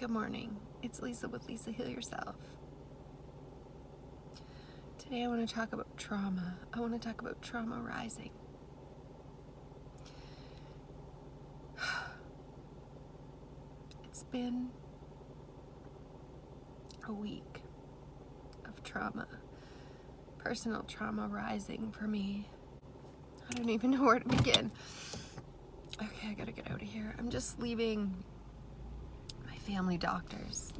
Good morning. It's Lisa with Lisa Heal Yourself. Today I want to talk about trauma. I want to talk about trauma rising. It's been a week of trauma, personal trauma rising for me. I don't even know where to begin. Okay, I gotta get out of here. I'm just leaving my family doctors.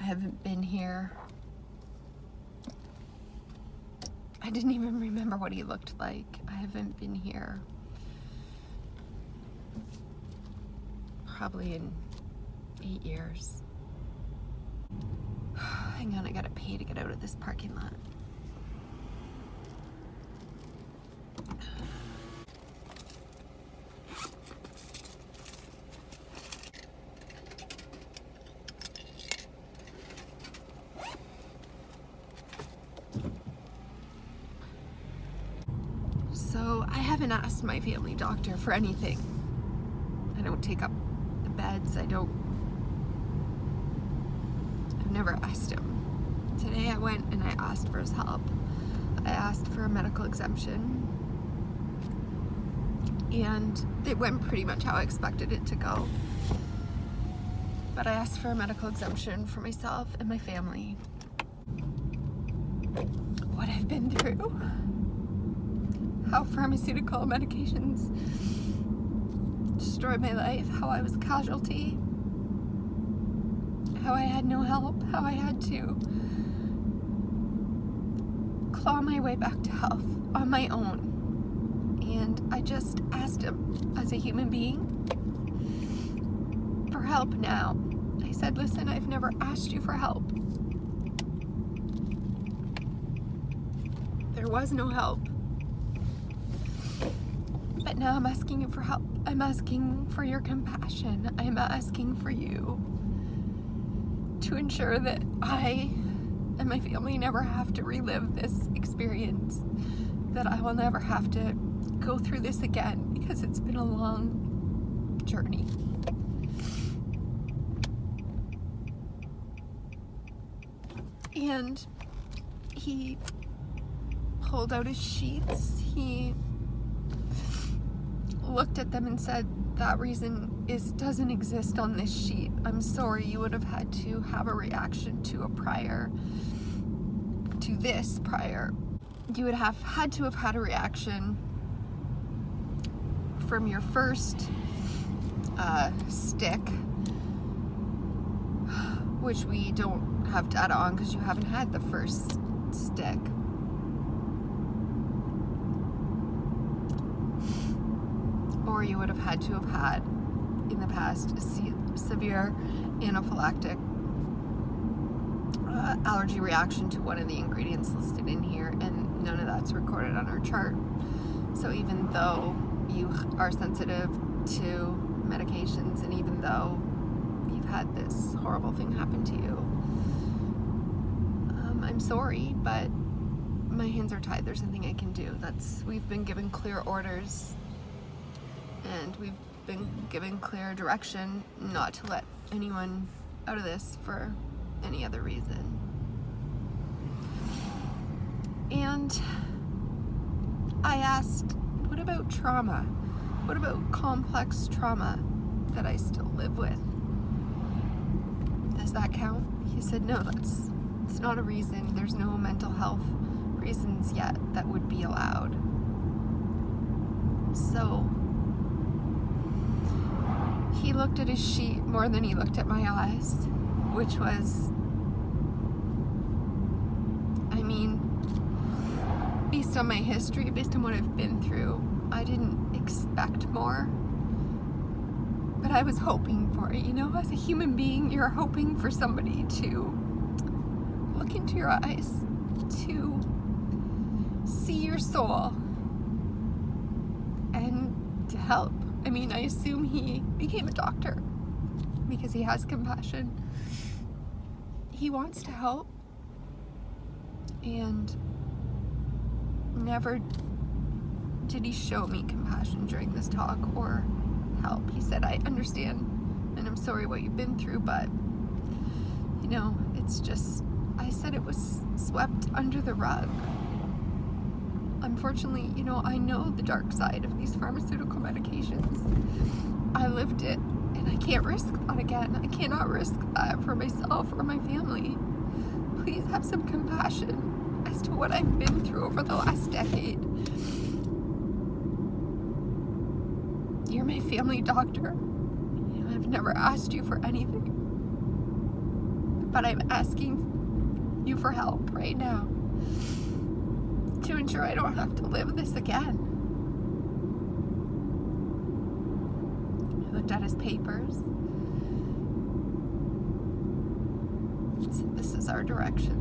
I haven't been here. I didn't even remember what he looked like. I haven't been here probably in 8 years. Hang on, I gotta pay to get out of this parking lot. So I haven't asked my family doctor for anything. I don't take up the beds. I've never asked him. Today I went and I asked for his help. I asked for a medical exemption, and it went pretty much how I expected it to go. But I asked for a medical exemption for myself and my family. What I've been through, how pharmaceutical medications destroyed my life, how I was a casualty, how I had no help, how I had to claw my way back to health on my own. And I just asked him as a human being for help now. I said, listen, I've never asked you for help. There was no help. But now I'm asking you for help. I'm asking for your compassion. I'm asking for you to ensure that I and my family never have to relive this experience, that I will never have to go through this again, because it's been a long journey. And he pulled out his sheets. He looked at them and said, that reason doesn't exist on this sheet. I'm sorry, you would have had to have a reaction to this prior. You would have had to have had a reaction from your first stick, which we don't have data on because you haven't had the first stick. Or you would have had to have had in the past a severe anaphylactic allergy reaction to one of the ingredients listed in here, and none of that's recorded on our chart. So even though you are sensitive to medications, and even though you've had this horrible thing happen to you, I'm sorry, but my hands are tied. There's nothing I can do. We've been given clear orders, and we've been given clear direction not to let anyone out of this for any other reason. And I asked, what about trauma? What about complex trauma that I still live with? Does that count? He said, no, it's not a reason. There's no mental health reasons yet that would be allowed. So he looked at his sheet more than he looked at my eyes, which was, based on my history, based on what I've been through, I didn't expect more. But I was hoping for it. As a human being, you're hoping for somebody to look into your eyes, to see your soul, and to help. I assume he became a doctor because he has compassion. He wants to help, and never did he show me compassion during this talk or help. He said, I understand and I'm sorry what you've been through, but, you know, it's just, I said it was swept under the rug. Unfortunately, you know, I know the dark side of these pharmaceutical medications. I lived it, and I can't risk that again. I cannot risk that for myself or my family. Please have some compassion as to what I've been through over the last decade. You're my family doctor. You know, I've never asked you for anything, but I'm asking you for help right now to ensure I don't have to live this again. I looked at his papers. So this is our direction.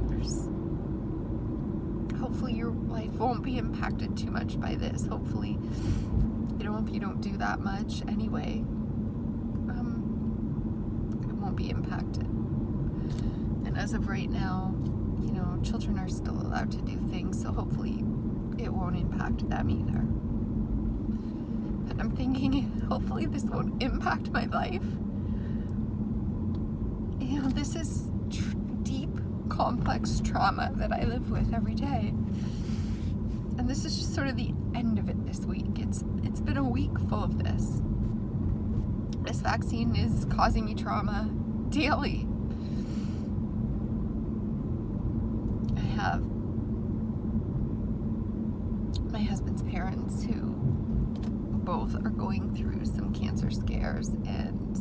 Hopefully your life won't be impacted too much by this. Hopefully, you know, if you don't do that much anyway, it won't be impacted. And as of right now, you know, children are still allowed to do things, so hopefully it won't impact them either. And I'm thinking, hopefully this won't impact my life. You know, this is deep, complex trauma that I live with every day. And this is just sort of the end of it this week. It's been a week full of this. This vaccine is causing me trauma daily. I have my husband's parents who both are going through some cancer scares, and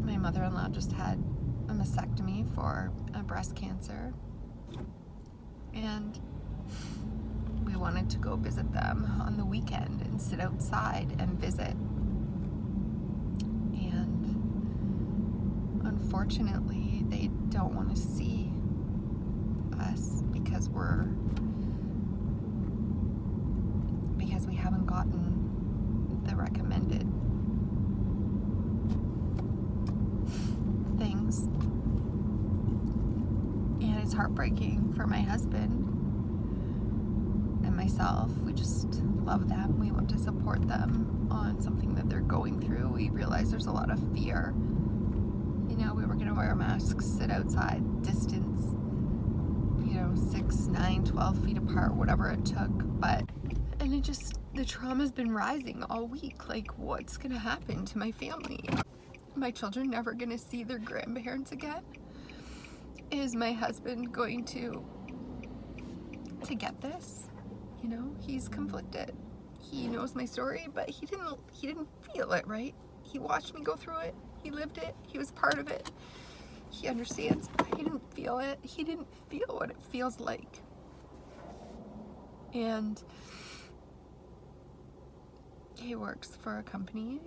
my mother-in-law just had a mastectomy for a breast cancer, and we wanted to go visit them on the weekend and sit outside and visit. And unfortunately, they don't want to see us because we haven't gotten the recommended things. And it's heartbreaking for my husband and myself. We just love them. We want to support them on something that they're going through. We realize there's a lot of fear. You know, we were going to wear masks, sit outside, distance, you know, 6, 9, 12 feet apart, whatever it took. And it just, the trauma's been rising all week. Like, what's going to happen to my family? My children never going to see their grandparents again? Is my husband going to get this? You know, he's conflicted. He knows my story, but he didn't feel it, right? He watched me go through it. He lived it. He was part of it. He understands, but he didn't feel it. He didn't feel what it feels like. And he works for a company,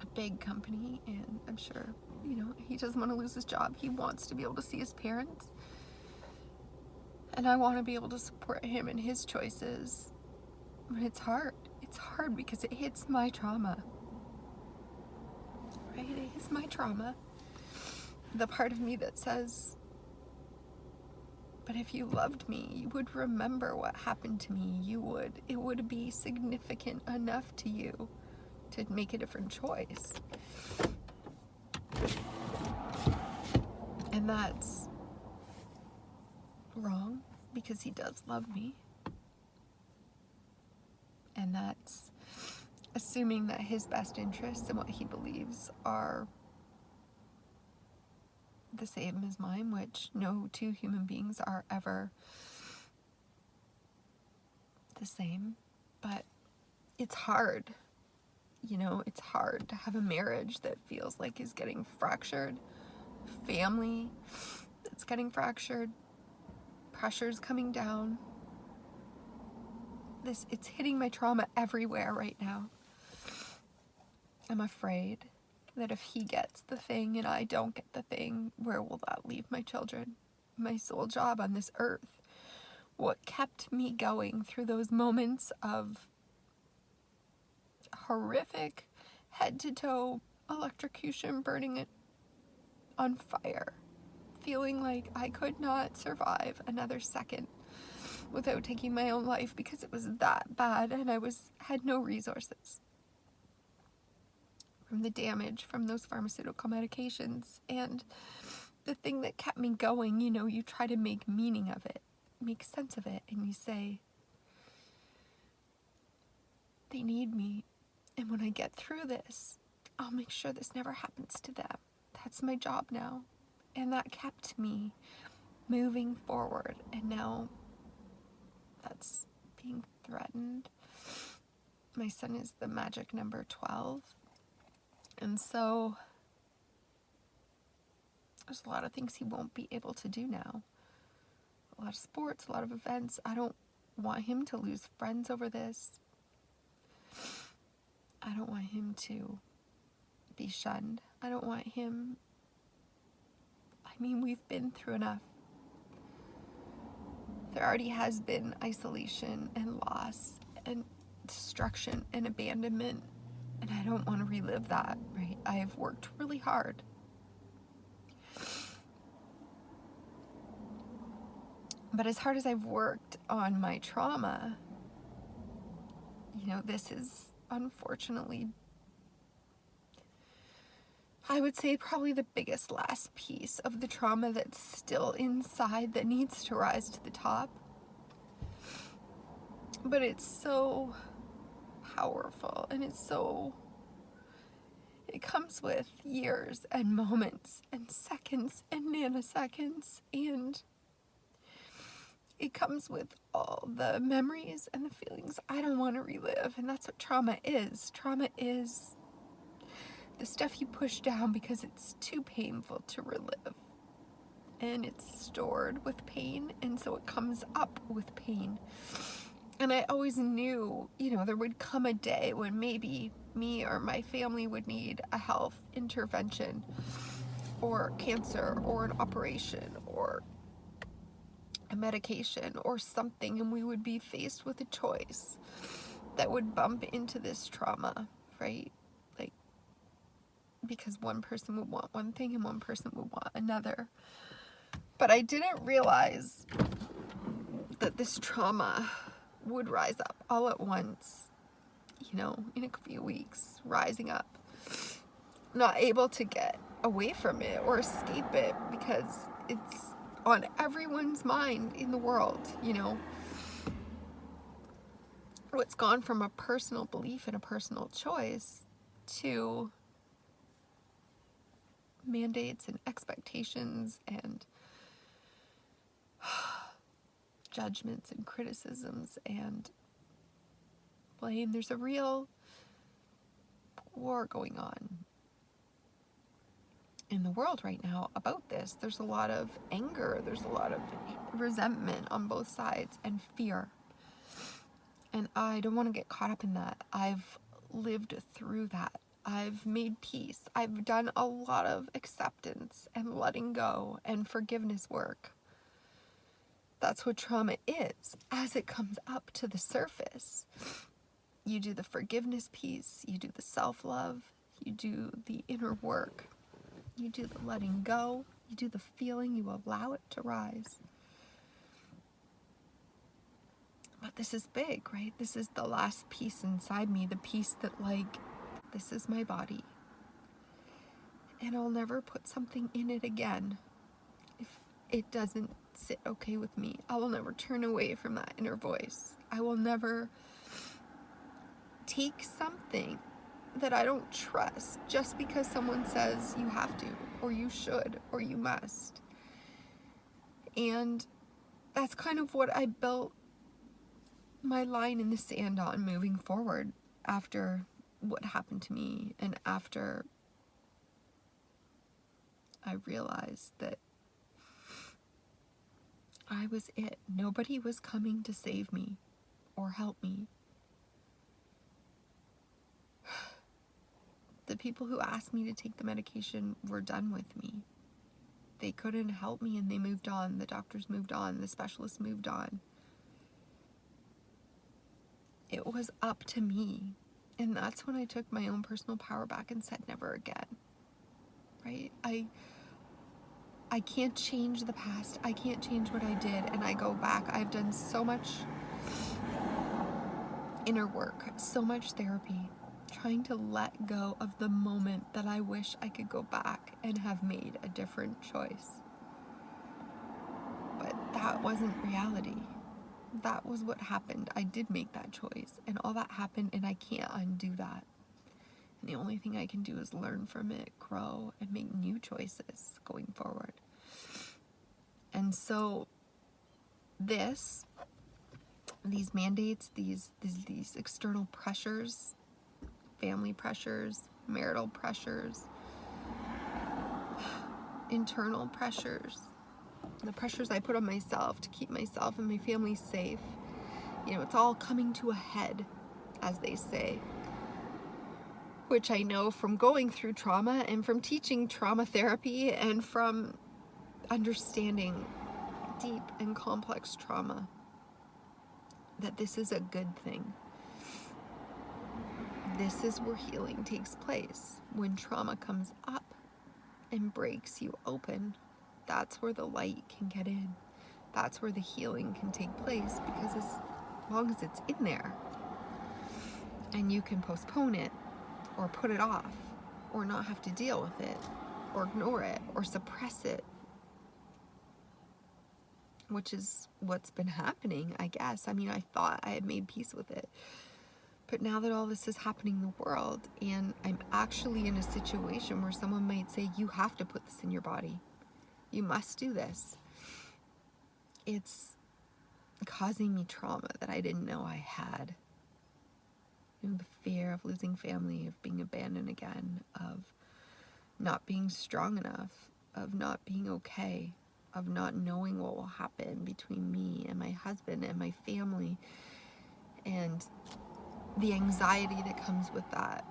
a big company, and I'm sure, you know, he doesn't want to lose his job. He wants to be able to see his parents. And I want to be able to support him in his choices. But it's hard. It's hard because it hits my trauma. Right? It hits my trauma. The part of me that says, but if you loved me, you would remember what happened to me. It would be significant enough to you to make a different choice. And that's wrong because he does love me. And that's assuming that his best interests and what he believes are the same as mine, which no two human beings are ever the same. But it's hard. You know, it's hard to have a marriage that feels like is getting fractured, family that's getting fractured, pressure's coming down. It's hitting my trauma everywhere right now. I'm afraid that if he gets the thing and I don't get the thing, where will that leave my children? My sole job on this earth. What kept me going through those moments of horrific head-to-toe electrocution, burning it on fire, feeling like I could not survive another second without taking my own life because it was that bad and I had no resources. from the damage from those pharmaceutical medications. And the thing that kept me going, you try to make meaning of it, make sense of it, and you say, they need me, and when I get through this, I'll make sure this never happens to them. That's my job now. And that kept me moving forward, and now that's being threatened. My son is the magic number 12, and so there's a lot of things he won't be able to do now. A lot of sports, a lot of events. I don't want him to lose friends over this. I don't want him to be shunned. I don't want him... we've been through enough. There already has been isolation and loss and destruction and abandonment, and I don't want to relive that, right? I have worked really hard. But as hard as I've worked on my trauma, this is unfortunately, I would say, probably the biggest last piece of the trauma that's still inside that needs to rise to the top. But it's so powerful, and it comes with years and moments and seconds and nanoseconds, and it comes with all the memories and the feelings I don't want to relive. And that's what trauma is. Trauma is the stuff you push down because it's too painful to relive. And it's stored with pain, and so it comes up with pain. And I always knew, there would come a day when maybe me or my family would need a health intervention, or cancer, or an operation, or a medication, or something, and we would be faced with a choice that would bump into this trauma, right? Because one person would want one thing and one person would want another. But I didn't realize that this trauma would rise up all at once, in a few weeks, rising up, not able to get away from it or escape it because it's on everyone's mind in the world, It's gone from a personal belief and a personal choice to mandates and expectations and judgments and criticisms and blame. There's a real war going on in the world right now about this. There's a lot of anger, there's a lot of resentment on both sides, and fear. And I don't want to get caught up in that. I've lived through that. I've made peace. I've done a lot of acceptance and letting go and forgiveness work. That's what trauma is as it comes up to the surface. You do the forgiveness piece, you do the self-love, you do the inner work, you do the letting go, you do the feeling, you allow it to rise. But this is big, right? This is the last piece inside me, the piece that, this is my body. And I'll never put something in it again if it doesn't sit okay with me. I will never turn away from that inner voice. I will never take something that I don't trust just because someone says you have to, or you should, or you must. And that's kind of what I built my line in the sand on moving forward after what happened to me, and after I realized that I was it. Nobody was coming to save me or help me. The people who asked me to take the medication were done with me. They couldn't help me, and they moved on. The doctors moved on. The specialists moved on. It was up to me. And that's when I took my own personal power back and said never again. Right? I can't change the past. I can't change what I did, and I go back. I've done so much inner work, so much therapy, trying to let go of the moment that I wish I could go back and have made a different choice. But that wasn't reality. That was what happened. I did make that choice, and all that happened, and I can't undo that. And the only thing I can do is learn from it, grow, and make new choices going forward. And so these mandates, these external pressures, family pressures, marital pressures, internal pressures, the pressures I put on myself to keep myself and my family safe, it's all coming to a head, as they say, which I know from going through trauma and from teaching trauma therapy and from understanding deep and complex trauma, that this is a good thing. This is where healing takes place. When trauma comes up and breaks you open, that's where the light can get in. That's where the healing can take place, because as long as it's in there and you can postpone it or put it off or not have to deal with it or ignore it or suppress it, which is what's been happening, I guess. I mean, I thought I had made peace with it. But now that all this is happening in the world, and I'm actually in a situation where someone might say, you have to put this in your body. You must do this. It's causing me trauma that I didn't know I had. The fear of losing family, of being abandoned again, of not being strong enough, of not being okay, of not knowing what will happen between me and my husband and my family, and the anxiety that comes with that,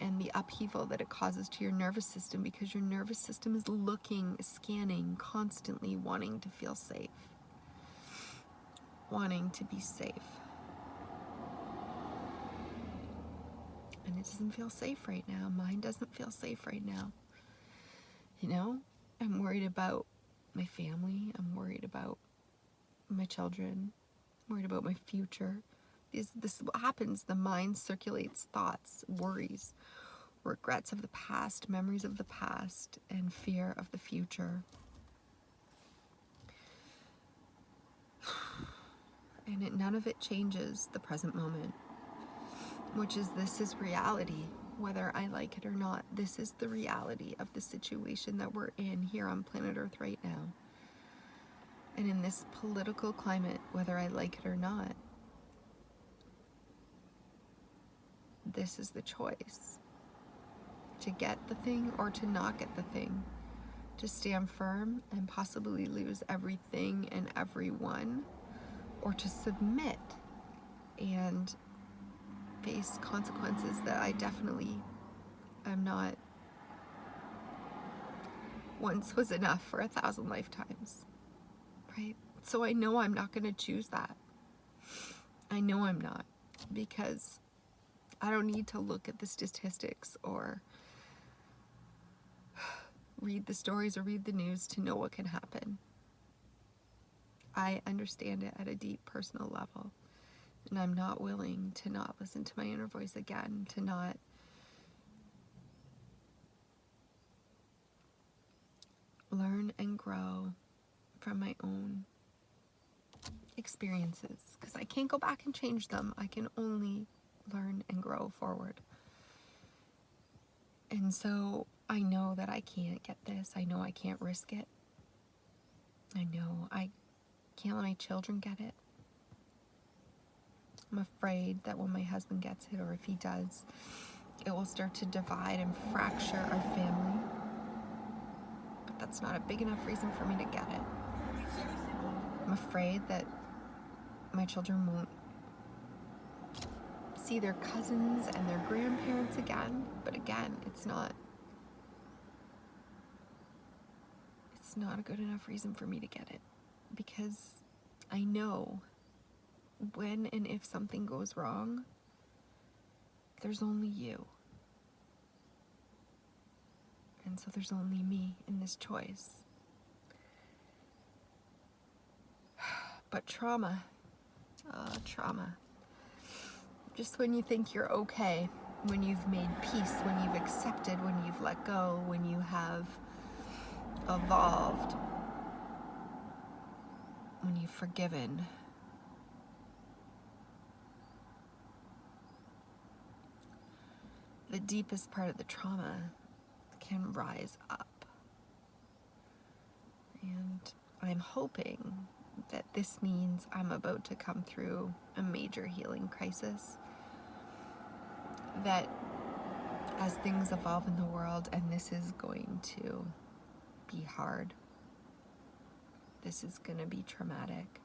and the upheaval that it causes to your nervous system, because your nervous system is looking, scanning, constantly wanting to feel safe, wanting to be safe. And it doesn't feel safe right now. Mine doesn't feel safe right now. I'm worried about my family. I'm worried about my children. I'm worried about my future. This is what happens. The mind circulates thoughts, worries, regrets of the past, memories of the past, and fear of the future. And none of it changes the present moment, which is, this is reality, whether I like it or not. This is the reality of the situation that we're in here on planet Earth right now. And in this political climate, whether I like it or not, this is the choice. To get the thing or to not get the thing. To stand firm and possibly lose everything and everyone, or to submit and face consequences that I definitely am not. Once was enough for 1,000 lifetimes, right? So I know I'm not going to choose that. I know I'm not, because I don't need to look at the statistics or read the stories or read the news to know what can happen. I understand it at a deep personal level, and I'm not willing to not listen to my inner voice again, to not learn and grow from my own experiences, because I can't go back and change them. I can only learn and grow forward. And so I know that I can't get this. I know I can't risk it. I know I can't let my children get it. I'm afraid that when my husband gets it, or if he does, it will start to divide and fracture our family. But that's not a big enough reason for me to get it. I'm afraid that my children won't see their cousins and their grandparents again. But again, it's not a good enough reason for me to get it, because I know when and if something goes wrong, there's only you. And so there's only me in this choice. But trauma. Just when you think you're okay, when you've made peace, when you've accepted, when you've let go, when you have evolved, when you've forgiven, the deepest part of the trauma can rise up. And I'm hoping that this means I'm about to come through a major healing crisis. That as things evolve in the world, and this is going to be hard, this is going to be traumatic,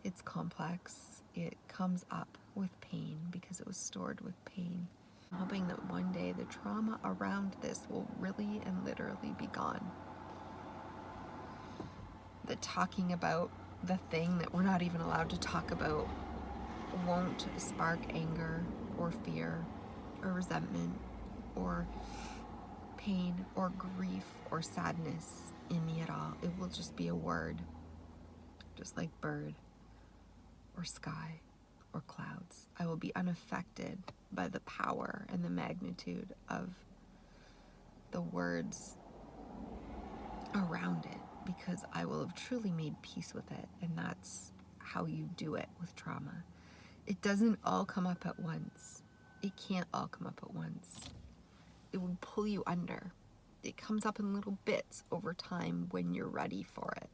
it's complex, it comes up with pain because it was stored with pain. I'm hoping that one day the trauma around this will really and literally be gone. That talking about the thing that we're not even allowed to talk about won't spark anger or fear or resentment or pain or grief or sadness in me at all. It will just be a word, just like bird or sky or clouds. I will be unaffected by the power and the magnitude of the words around it, because I will have truly made peace with it. And that's how you do it with trauma. It doesn't all come up at once. It can't all come up at once. It would pull you under. It comes up in little bits over time when you're ready for it.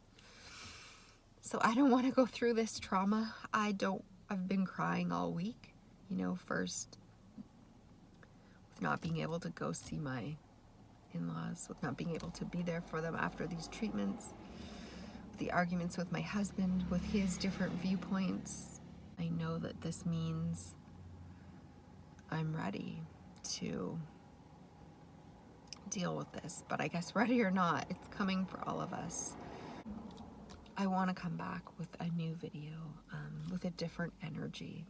So I don't want to go through this trauma. I've been crying all week, first with not being able to go see my in-laws, with not being able to be there for them after these treatments, with the arguments with my husband, with his different viewpoints. I know that this means I'm ready to deal with this, but I guess ready or not, it's coming for all of us. I want to come back with a new video, with a different energy,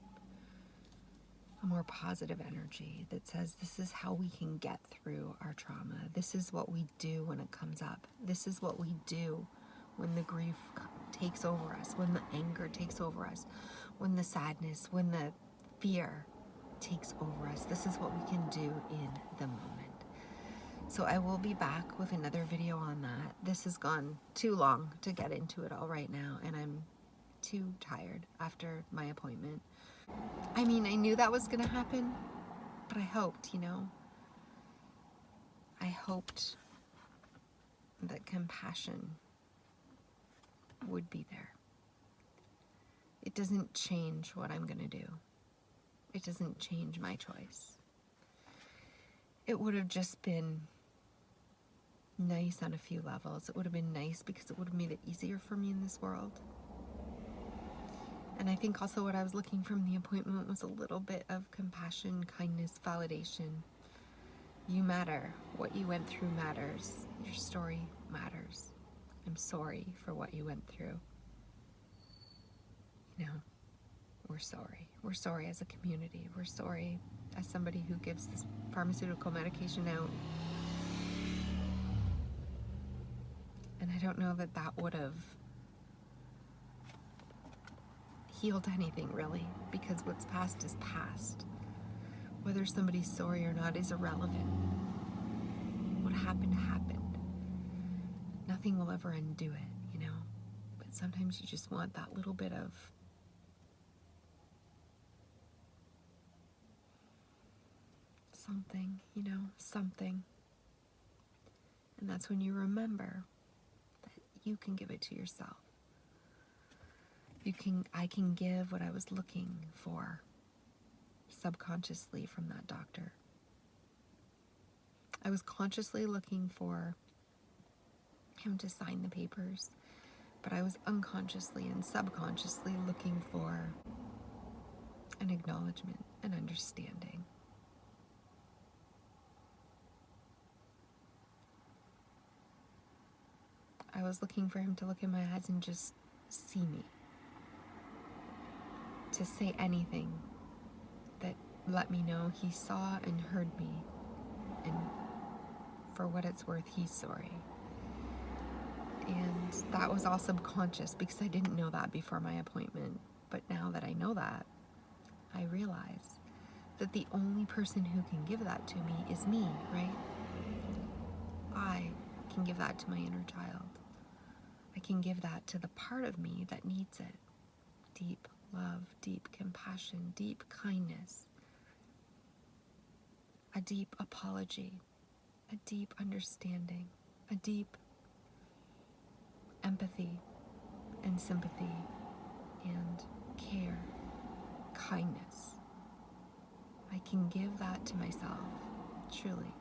a more positive energy that says this is how we can get through our trauma. This is what we do when it comes up. This is what we do when the grief takes over us, when the anger takes over us, when the sadness, when the fear takes over us. This is what we can do in the moment. So I will be back with another video on that. This has gone too long to get into it all right now, and I'm too tired after my appointment. I mean, I knew that was going to happen, but I hoped, I hoped that compassion would be there. It doesn't change what I'm going to do. It doesn't change my choice. It would have just been nice on a few levels. It would have been nice because it would have made it easier for me in this world. And I think also what I was looking from the appointment was a little bit of compassion, kindness, validation. You matter. What you went through matters. Your story matters. I'm sorry for what you went through. We're sorry. We're sorry as a community. We're sorry as somebody who gives this pharmaceutical medication out. And I don't know that that would have healed anything, really, because what's past is past. Whether somebody's sorry or not is irrelevant. What happened happened. Nothing will ever undo it, But sometimes you just want that little bit of something, something. And that's when you remember that you can give it to yourself. I can give what I was looking for subconsciously from that doctor. I was consciously looking for him to sign the papers, but I was unconsciously and subconsciously looking for an acknowledgement, an understanding. I was looking for him to look in my eyes and just see me. To say anything that let me know he saw and heard me, and for what it's worth, he's sorry. And that was all subconscious because I didn't know that before my appointment. But now that I know that, I realize that the only person who can give that to me is me, right? I can give that to my inner child. I can give that to the part of me that needs it. Deep love, deep compassion, deep kindness, a deep apology, a deep understanding, a deep empathy and sympathy and care, kindness. I can give that to myself, truly.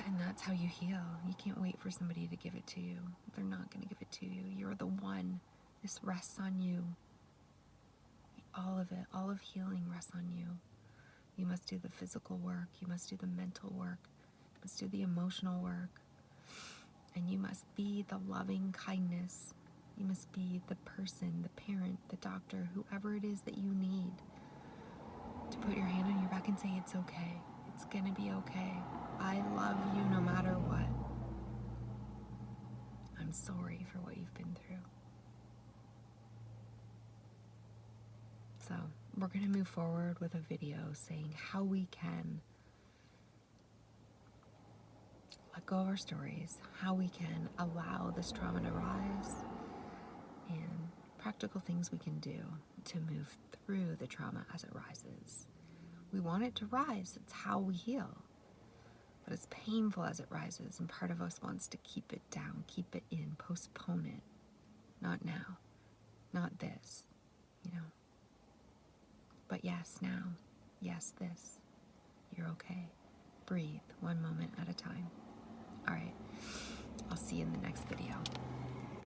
And that's how you heal. You can't wait for somebody to give it to you. They're not going to give it to you. You're the one. This rests on you. All of it, all of healing rests on you. You must do the physical work. You must do the mental work. You must do the emotional work. And you must be the loving kindness. You must be the person, the parent, the doctor, whoever it is that you need to put your hand on your back and say, it's okay. It's gonna be okay. I love you no matter what. I'm sorry for what you've been through. So we're gonna move forward with a video saying how we can let go of our stories, how we can allow this trauma to rise, and practical things we can do to move through the trauma as it rises. We want it to rise. It's how we heal. But it's painful as it rises, and part of us wants to keep it down, keep it in, postpone it. Not now. Not this. But yes, now. Yes, this. You're okay. Breathe one moment at a time. All right. I'll see you in the next video.